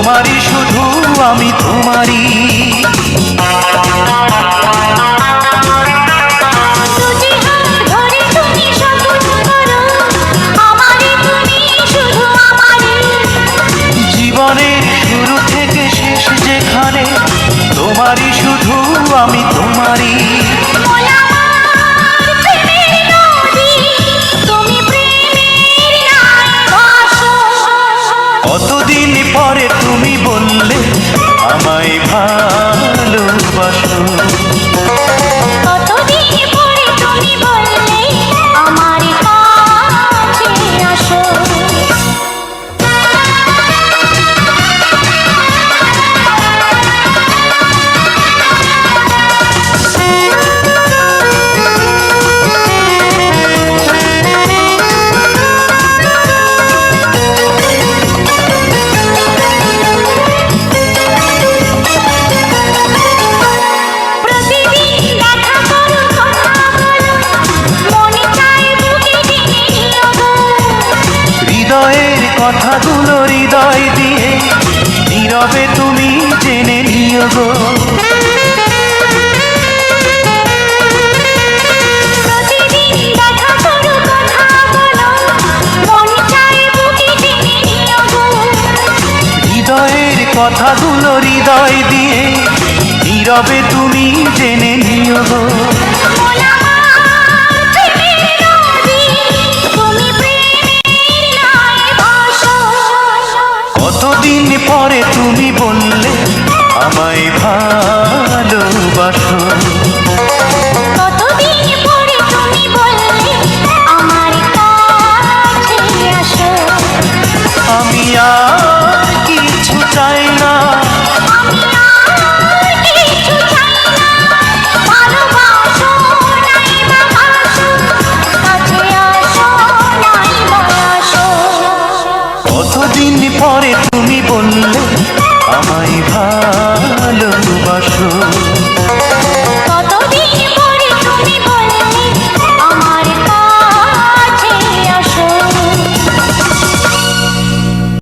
তোমারই শুধু আমি তোমারই। জীবনের শুরু থেকে শেষ যেখানে তোমারই শুধু আমি তোমারই। কতদিন পরে তুমি বললে আমায় ভালোবাসো। কতদিন পরে তুমি বললে আমার কাছে আসো। হৃদয়ের কথাগুলো হৃদয় দিয়ে নীরবে তুমি জেনে নিও গো। হৃদয়ের কথাগুলো হৃদয় দিয়ে নীরবে তুমি জেনে নিও গো।